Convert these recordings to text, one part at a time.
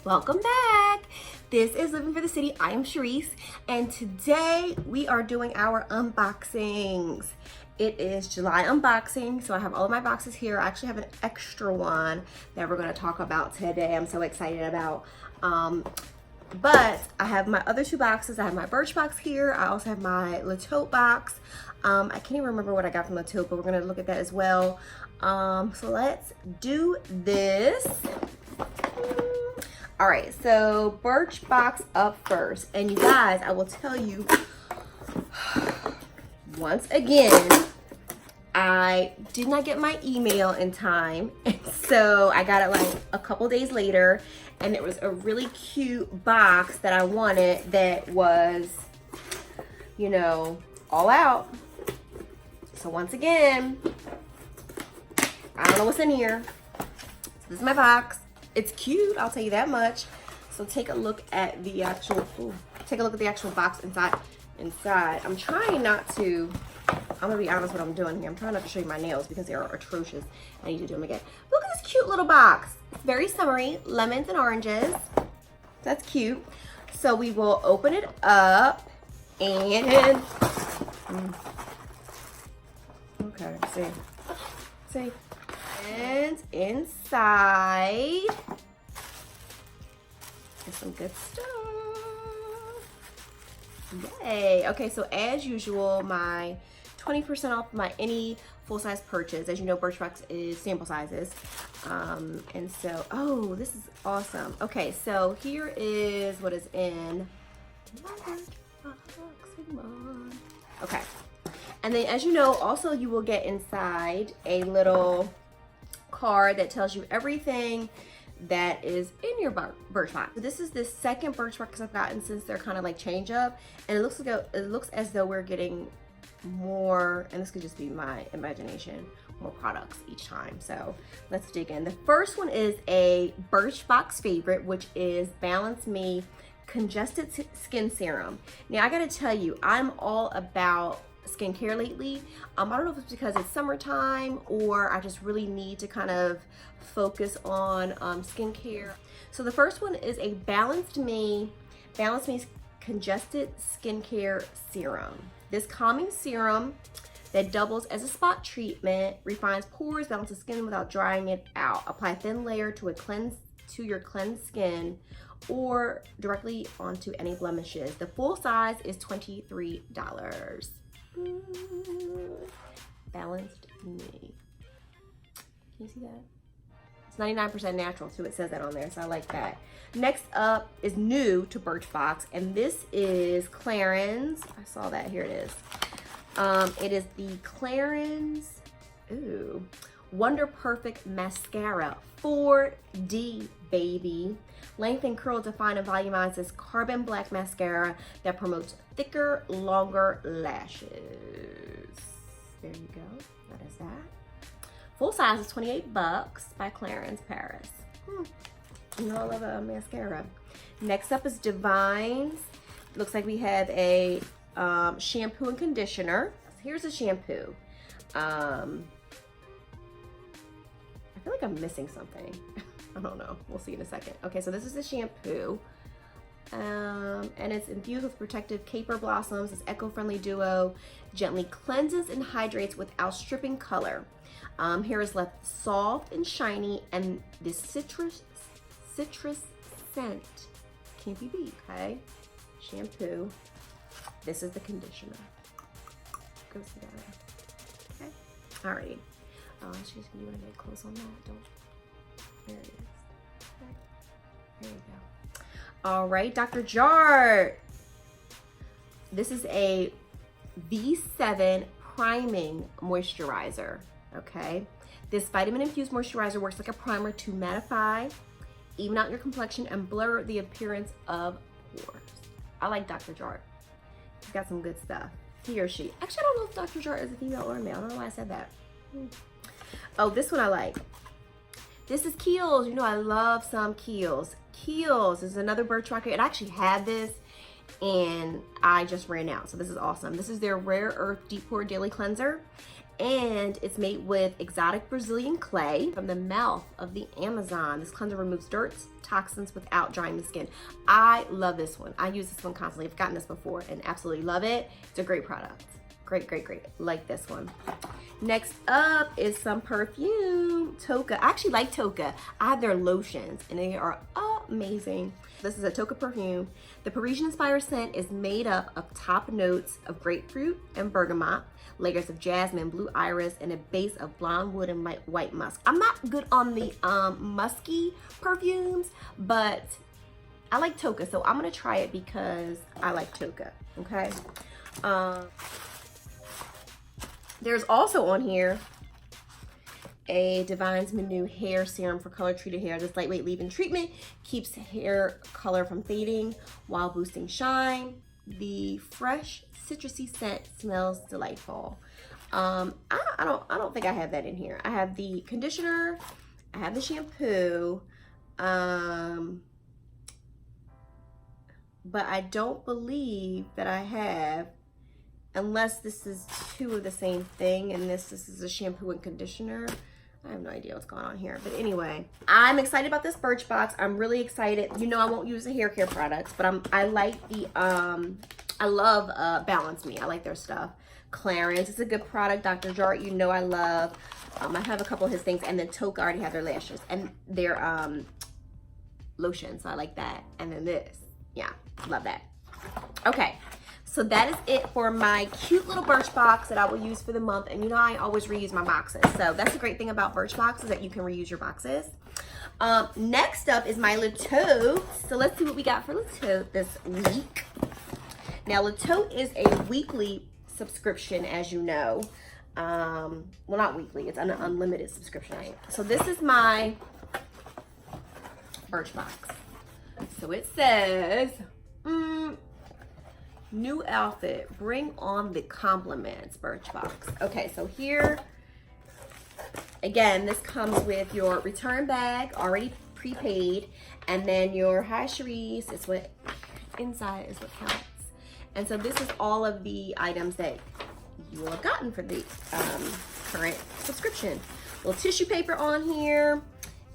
Welcome back. This is Living for the City. I am Sharice, and today we are doing our unboxings. It is July unboxing, so I have all of my boxes here. I actually have an extra one that we're going to talk about today. I'm so excited about. But I have my other two boxes. I have my Birchbox here. I also have my Tote box. I can't even remember what I got from Tote, but we're going to look at that as well. So let's do this. All right, so Birchbox up first. And you guys, I will tell you, once again, I did not get my email in time. And so I got it like a couple days later. And it was a really cute box that I wanted that was, you know, all out. So once again, I don't know what's in here. So this is my box. It's cute, I'll tell you that much. So take a look at the actual, box inside. I'm trying not to, I'm gonna be honest what I'm doing here. I'm trying not to show you my nails because they are atrocious. I need to do them again. Look at this cute little box. It's very summery, lemons and oranges. That's cute. So we will open it up and, okay, see. And inside is some good stuff. Yay. Okay, so as usual, my 20% off my any full-size purchase. As you know, Birchbox is sample sizes. And so, oh, this is awesome. Okay, so here is what is in my Birchbox. Come on. Okay. And then, as you know, also you will get inside a little card that tells you everything that is in your Birchbox. So this is the second Birchbox I've gotten since they're kind of like change up, and it looks as though we're getting more, and this could just be my imagination, more products each time. So let's dig in. The first one is a Birchbox favorite, which is Balance Me Congested Skin Serum. Now I gotta tell you, I'm all about skincare lately. I don't know if it's because it's summertime or I just really need to kind of focus on skincare. So the first one is a Balance Me Congested Skincare Serum. This calming serum that doubles as a spot treatment, refines pores, balances skin without drying it out. Apply a thin layer to your cleansed skin or directly onto any blemishes. The full size is $23. Balanced Me. Can you see that? It's 99% natural too. It says that on there, so I like that. Next up is new to Birchbox, and this is Clarins. I saw that. Here it is. It is the Clarins Wonder Perfect Mascara 4D, baby. Length and curl define and volumize this carbon black mascara that promotes thicker, longer lashes. There you go. That is that. Full size is $28 by Clarins Paris. You know I love a mascara. Next up is Davines. Looks like we have a shampoo and conditioner. Here's a shampoo. I feel like I'm missing something. I don't know. We'll see in a second. Okay, so this is the shampoo. And it's infused with protective caper blossoms. This eco-friendly duo gently cleanses and hydrates without stripping color. Hair is left soft and shiny, and this citrus scent can't be beat. Okay, shampoo. This is the conditioner. Goes together. Okay, alrighty. Excuse me, you want to get close on that? Don't. There it is. Okay. There you go. All right, Dr. Jart. This is a V7 priming moisturizer. Okay. This vitamin-infused moisturizer works like a primer to mattify, even out your complexion, and blur the appearance of pores. I like Dr. Jart. He's got some good stuff. He or she. Actually, I don't know if Dr. Jart is a female or a male. I don't know why I said that. Oh, this one I like. This is Kiehl's. You know I love some Kiehl's. Kiehl's is another Birchbox. I actually had this and I just ran out. So this is awesome. This is their Rare Earth Deep Pore Daily Cleanser, and it's made with exotic Brazilian clay from the mouth of the Amazon. This cleanser removes dirt, toxins without drying the skin. I love this one. I use this one constantly. I've gotten this before and absolutely love it. It's a great product. Great, great, great. Like this one. Next up is some perfume. TOCCA. I actually like TOCCA. I have their lotions and they are amazing. This is a TOCCA perfume. The Parisian-inspired scent is made up of top notes of grapefruit and bergamot, layers of jasmine, blue iris, and a base of blonde wood and white musk. I'm not good on the musky perfumes, but I like TOCCA, so I'm gonna try it because I like TOCCA, okay? There's also on here a Davines MINU hair serum for color treated hair. This lightweight leave-in treatment keeps hair color from fading while boosting shine. The fresh citrusy scent smells delightful. I don't think I have that in here. I have the conditioner, I have the shampoo, but I don't believe that I have, unless this is two of the same thing, and this is a shampoo and conditioner. I have no idea what's going on here. But anyway, I'm excited about this Birchbox. I'm really excited. You know I won't use the hair care products, but I like the, I love Balance Me. I like their stuff. Clarins, it's a good product. Dr. Jart, you know I love. I have a couple of his things. And then TOCCA already have their lashes and their lotion. So I like that. And then this. Yeah, love that. Okay. So that is it for my cute little Birchbox that I will use for the month. And you know, I always reuse my boxes. So that's the great thing about Birchbox, is that you can reuse your boxes. Next up is my Le Tote. So let's see what we got for Le Tote this week. Now, Le Tote is a weekly subscription, as you know. Well, not weekly. It's an unlimited subscription. So this is my Birchbox. So it says... new outfit, bring on the compliments, Birchbox. Okay, so here, again, this comes with your return bag, already prepaid, and then your hi Cherise is what, inside is what counts. And so this is all of the items that you will have gotten for the current subscription. Little tissue paper on here.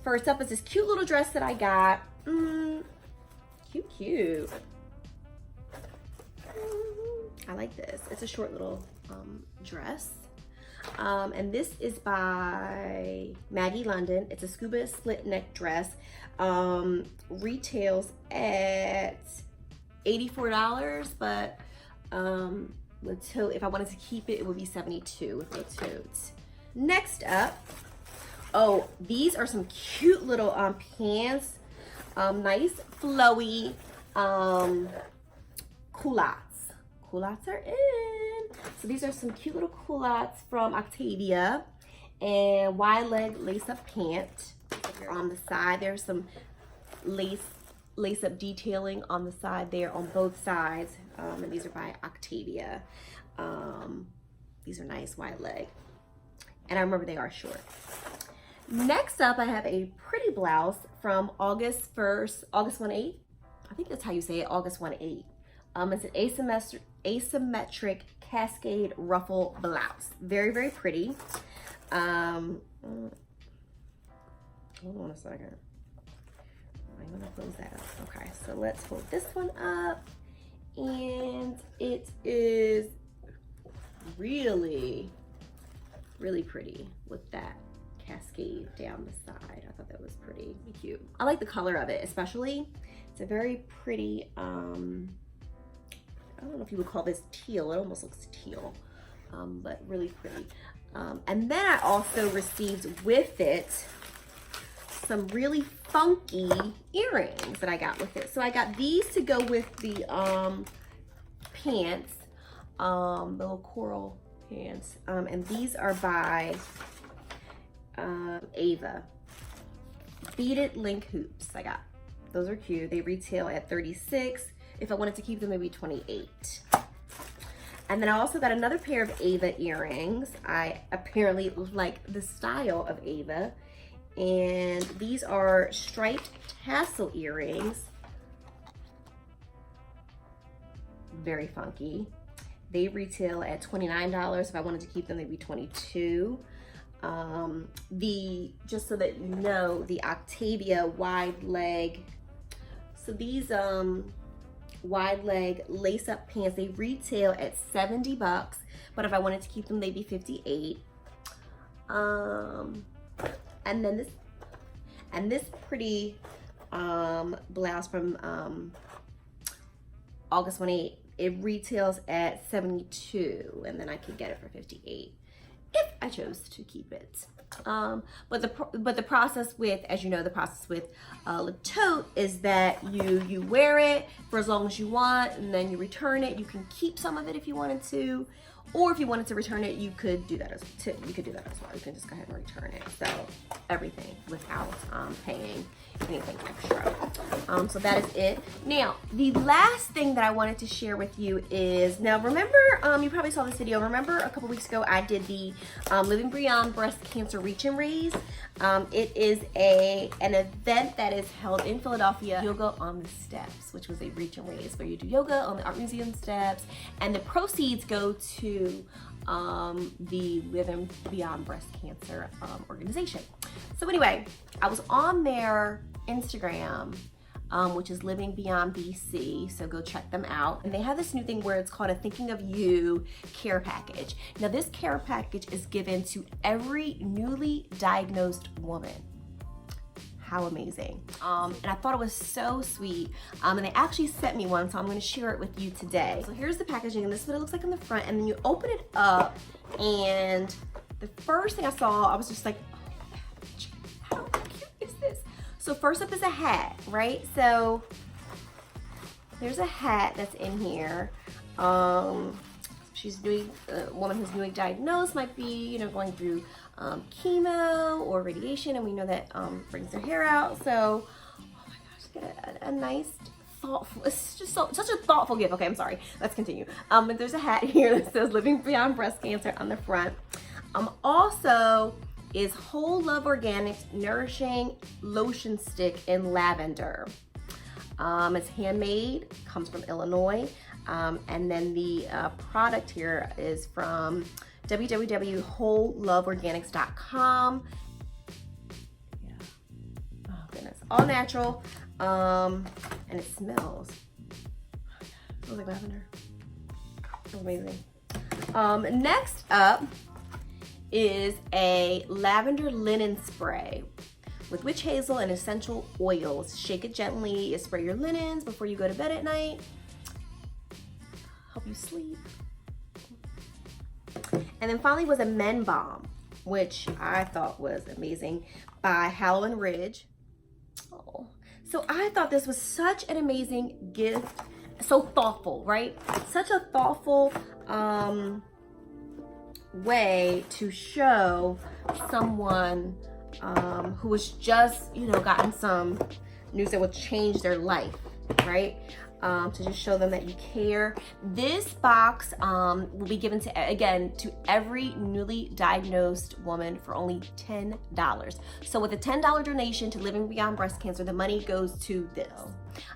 First up is this cute little dress that I got. Cute, cute. I like this. It's a short little dress. And this is by Maggy London. It's a scuba split neck dress. Retails at $84, but Le Tote, if I wanted to keep it, it would be $72 with Le Tote. Next up, oh, these are some cute little pants. Nice flowy culottes. Culottes are in. So these are some cute little culottes from Octavia, and wide leg lace up pant. On the side, there's some lace up detailing on the side there on both sides. And these are by Octavia. These are nice wide leg. And I remember they are short. Next up, I have a pretty blouse from August 1st, August 1/8. I think that's how you say it, August 1/8. It's an asymmetric Cascade Ruffle blouse. Very, very pretty. Hold on a second. I'm gonna close that up. Okay, so let's hold this one up. And it is really, really pretty with that cascade down the side. I thought that was pretty cute. I like the color of it, especially. It's a very pretty, I don't know if you would call this teal. It almost looks teal, but really pretty. And then I also received with it some really funky earrings that I got with it. So I got these to go with the pants, the little coral pants. And these are by Ava. Beaded link hoops I got. Those are cute. They retail at $36. If I wanted to keep them, maybe $28. And then I also got another pair of Ava earrings. I apparently like the style of Ava. And these are striped tassel earrings. very funky. They retail at $29. If I wanted to keep them, they'd be $22. Just so that you know, the Octavia wide leg. So these wide leg lace up pants, they retail at $70, but if I wanted to keep them, they'd be $58. And then this pretty blouse from August 28, it retails at $72, and then I could get it for $58 if I chose to keep it. But the process with, as you know, the process with the tote is that you wear it for as long as you want, and then you return it. You can keep some of it if you wanted to, or if you wanted to return it, you could do that as well. You can just go ahead and return it. So everything without paying anything extra. So that is it. Now, the last thing that I wanted to share with you is, now remember, you probably saw this video. Remember a couple weeks ago, I did the Living Beyond Breast Cancer Reach and Raise. It is an event that is held in Philadelphia, Yoga on the Steps, which was a reach and raise where you do yoga on the Art Museum steps, and the proceeds go to the Living Beyond Breast Cancer organization. So anyway, I was on their Instagram, which is Living Beyond BC, so go check them out. And they have this new thing where it's called a Thinking of You care package. Now this care package is given to every newly diagnosed woman. How amazing. And I thought it was so sweet. And they actually sent me one, so I'm gonna share it with you today. So here's the packaging, and this is what it looks like in the front, and then you open it up, and the first thing I saw, I was just like, oh, how cute is this? So first up is a hat, right? So there's a hat that's in here. She's doing, a woman who's newly diagnosed might be, you know, going through chemo or radiation, and we know that brings their hair out. So, oh my gosh, get a nice, thoughtful, it's just such a thoughtful gift. Okay, I'm sorry, let's continue. But there's a hat here that says Living Beyond Breast Cancer on the front. Also is Whole Love Organics Nourishing Lotion Stick in Lavender. It's handmade, comes from Illinois. And then the product here is from www.wholeloveorganics.com. Yeah. Oh goodness, all natural, and it smells. It smells like lavender. It's amazing. Next up is a lavender linen spray with witch hazel and essential oils. Shake it gently. Spray your linens before you go to bed at night. Help you sleep. And then finally was a Men Balm, which I thought was amazing, by Halloween Ridge. Oh. So I thought this was such an amazing gift. So thoughtful, right? Such a thoughtful way to show someone who was just, you know, gotten some news that would change their life, right? To just show them that you care. This box will be given to, again, to every newly diagnosed woman for only $10. So with a $10 donation to Living Beyond Breast Cancer, the money goes to this.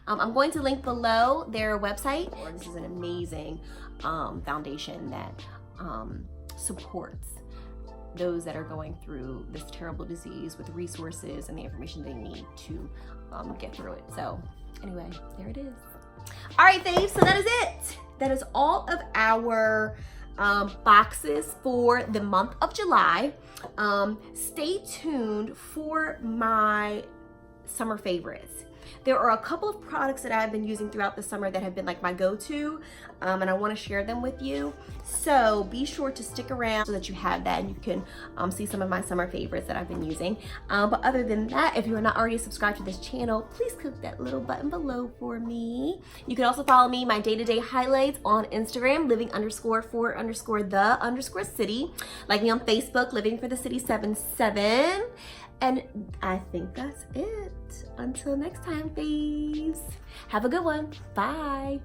I'm going to link below their website. This is an amazing foundation that supports those that are going through this terrible disease with resources and the information they need to get through it. So anyway, there it is. All right, faves, so that is it. That is all of our boxes for the month of July. Stay tuned for my summer favorites. There are a couple of products that I've been using throughout the summer that have been like my go-to, and I want to share them with you. So be sure to stick around so that you have that and you can see some of my summer favorites that I've been using. But other than that, if you are not already subscribed to this channel, please click that little button below for me. You can also follow me, my day-to-day highlights on Instagram, living_for_the_city. Like me on Facebook, Living for the City 77. And I think that's it. Until next time, faves. Have a good one. Bye.